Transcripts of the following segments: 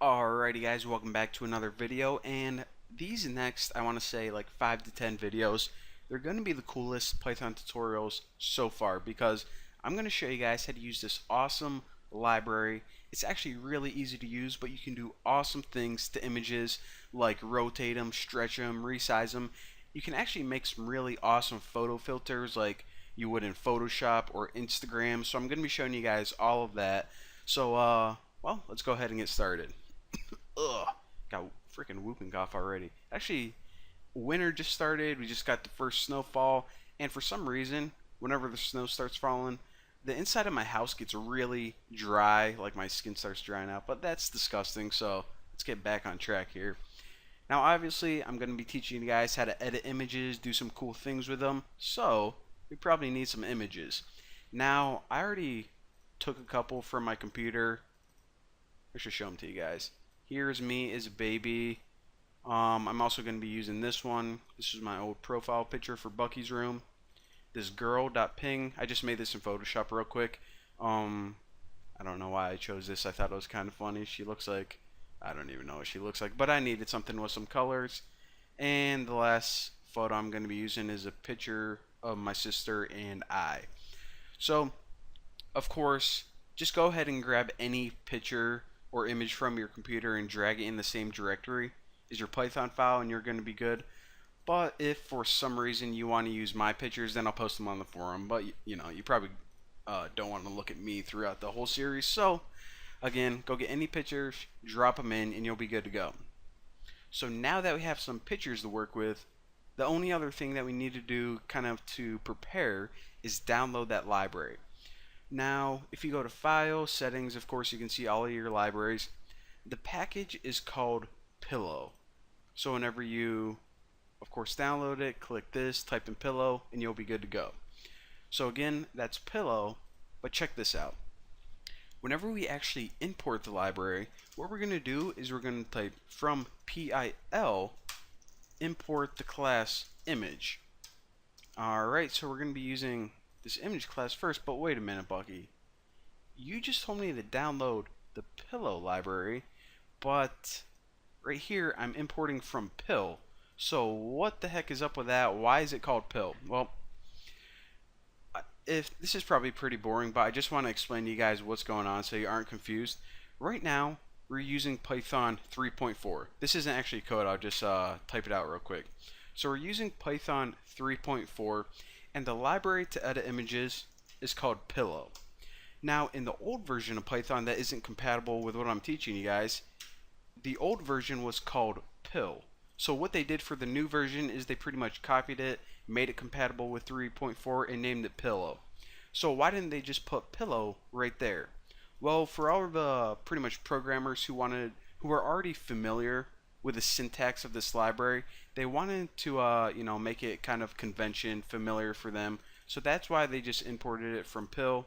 Alrighty guys, welcome back to another video, and these next, I want to say like 5 to 10 videos, they're going to be the coolest Python tutorials so far because I'm going to show you guys how to use this awesome library. It's actually really easy to use, but you can do awesome things to images like rotate them, stretch them, resize them. You can actually make some really awesome photo filters like you would in Photoshop or Instagram, so I'm going to be showing you guys all of that. So, well, let's go ahead and get started. Ugh, got freaking whooping cough already. Actually, winter just started. We just got the first snowfall, and for some reason, whenever the snow starts falling, the inside of my house gets really dry, like my skin starts drying out. But that's disgusting. So let's get back on track here. Now, obviously, I'm going to be teaching you guys how to edit images, do some cool things with them. So we probably need some images. Now, I already took a couple from my computer. I should show them to you guys. Here's me as a baby. I'm also going to be using this one. This is my old profile picture for Bucky's room. This girl.ping. I just made this in Photoshop real quick. I don't know why I chose this. I thought it was kind of funny. She looks like, I don't even know what she looks like, but I needed something with some colors. And the last photo I'm going to be using is a picture of my sister and I. So, of course, just go ahead and grab any picture or image from your computer and drag it in the same directory as your Python file and you're going to be good. But if for some reason you want to use my pictures, then I'll post them on the forum. But you know, you probably don't want to look at me throughout the whole series. So again, go get any pictures, drop them in, and you'll be good to go. So now that we have some pictures to work with, the only other thing that we need to do kind of to prepare is download that library. Now, if you go to File, Settings, of course, you can see all of your libraries. The package is called Pillow. So whenever you, of course, download it, click this, type in Pillow, and you'll be good to go. So again, that's Pillow, but check this out. Whenever we actually import the library, what we're going to do is we're going to type from PIL, import the class image. Alright, so we're going to be using this image class first, but wait a minute, Bucky. You just told me to download the Pillow library, but right here I'm importing from Pill. So what the heck is up with that? Why is it called Pill? Well, if this is probably pretty boring, but I just want to explain to you guys what's going on so you aren't confused. Right now, we're using Python 3.4. This isn't actually code, I'll just type it out real quick. So we're using Python 3.4, and the library to edit images is called Pillow. Now, in the old version of Python that isn't compatible with what I'm teaching you guys, the old version was called Pill. So what they did for the new version is they pretty much copied it, made it compatible with 3.4, and named it Pillow. So why didn't they just put Pillow right there? Well, for all of the pretty much programmers who were already familiar with the syntax of this library, they wanted to make it kind of convention familiar for them. So that's why they just imported it from Pill.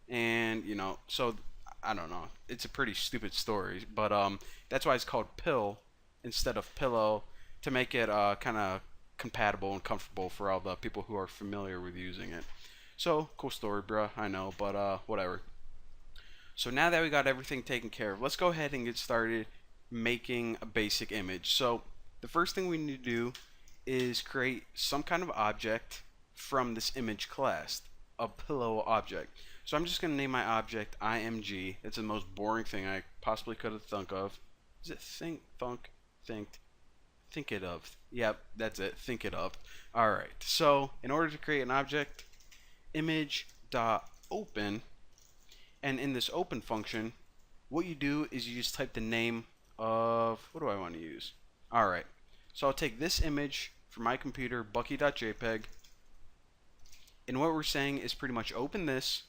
And so I don't know. It's a pretty stupid story, but that's why it's called Pill instead of Pillow, to make it kind of compatible and comfortable for all the people who are familiar with using it. So cool story, bruh. I know, but whatever. So now that we got everything taken care of, let's go ahead and get started making a basic image. So the first thing we need to do is create some kind of object from this image class, a Pillow object. So I'm just going to name my object IMG. It's the most boring thing I possibly could have thunk of. Is it think, thunk, think? Think it of. Yep, that's it. Think it of. Alright, so in order to create an object, image.open, and in this open function, what you do is you just type the name of, what do I want to use? Alright, so I'll take this image from my computer, bucky.jpg, and what we're saying is pretty much open this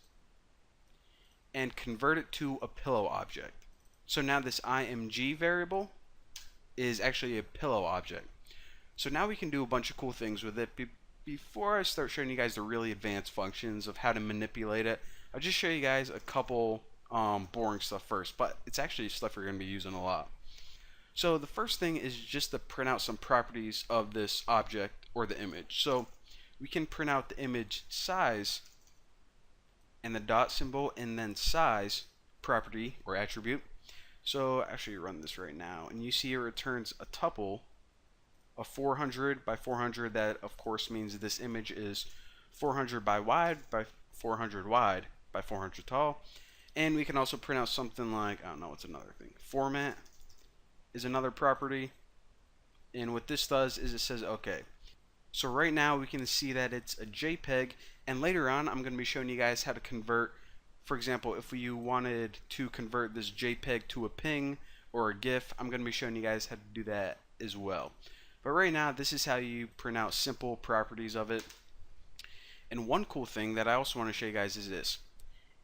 and convert it to a Pillow object. So now this img variable is actually a Pillow object. So now we can do a bunch of cool things with it. Before I start showing you guys the really advanced functions of how to manipulate it, I'll just show you guys a couple boring stuff first, but it's actually stuff we're going to be using a lot. So the first thing is just to print out some properties of this object or the image. So we can print out the image size and the dot symbol and then size property or attribute. So actually run this right now, and you see it returns a tuple of 400 by 400. That of course means this image is 400 by wide by 400 wide by 400 tall. And we can also print out something like, I don't know, what's another thing. Format is another property. And what this does is it says, okay, so right now we can see that it's a JPEG, and later on I'm going to be showing you guys how to convert. For example, if you wanted to convert this JPEG to a PNG or a GIF, I'm going to be showing you guys how to do that as well. But right now, this is how you print out simple properties of it. And one cool thing that I also want to show you guys is this.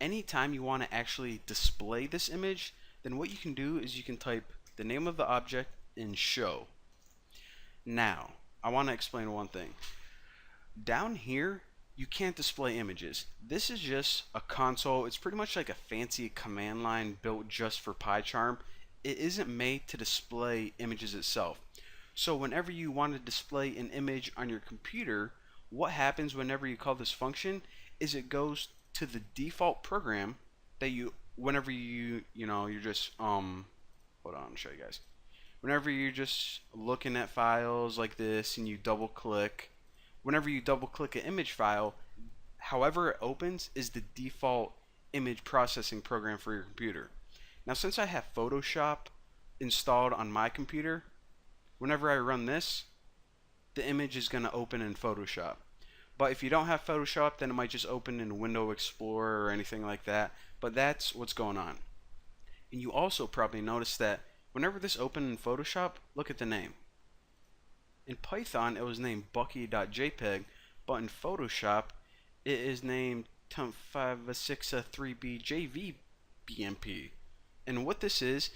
Anytime you want to actually display this image, then what you can do is you can type the name of the object in show. Now, I want to explain one thing. Down here, you can't display images. This is just a console. It's pretty much like a fancy command line built just for PyCharm. It isn't made to display images itself. So whenever you want to display an image on your computer, what happens whenever you call this function is it goes to the default program that whenever you're just hold on, I'll show you guys. Whenever you're just looking at files like this and you double click, whenever you double click an image file, however it opens is the default image processing program for your computer. Now since I have Photoshop installed on my computer, whenever I run this, the image is going to open in Photoshop. But if you don't have Photoshop, then it might just open in Windows Explorer or anything like that. But that's what's going on. And you also probably noticed that whenever this opened in Photoshop, look at the name. In Python, it was named Bucky.jpg, but in Photoshop, it is named temp563bjvbmp. And what this is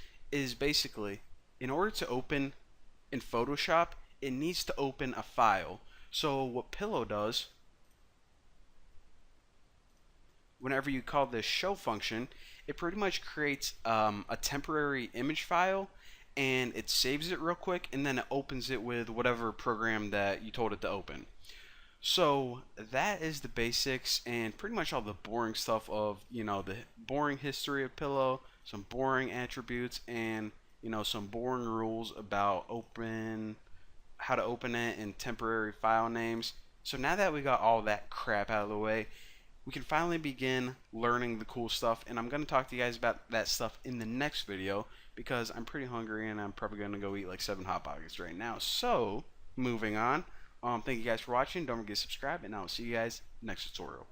basically, in order to open in Photoshop, it needs to open a file. So what Pillow does, whenever you call this show function, it pretty much creates a temporary image file, and it saves it real quick, and then it opens it with whatever program that you told it to open. So that is the basics and pretty much all the boring stuff of, the boring history of Pillow, some boring attributes, and some boring rules about how to open it and temporary file names. So now that we got all that crap out of the way, we can finally begin learning the cool stuff, and I'm going to talk to you guys about that stuff in the next video because I'm pretty hungry and I'm probably going to go eat like 7 Hot Pockets right now. So moving on, thank you guys for watching. Don't forget to subscribe, and I'll see you guys next tutorial.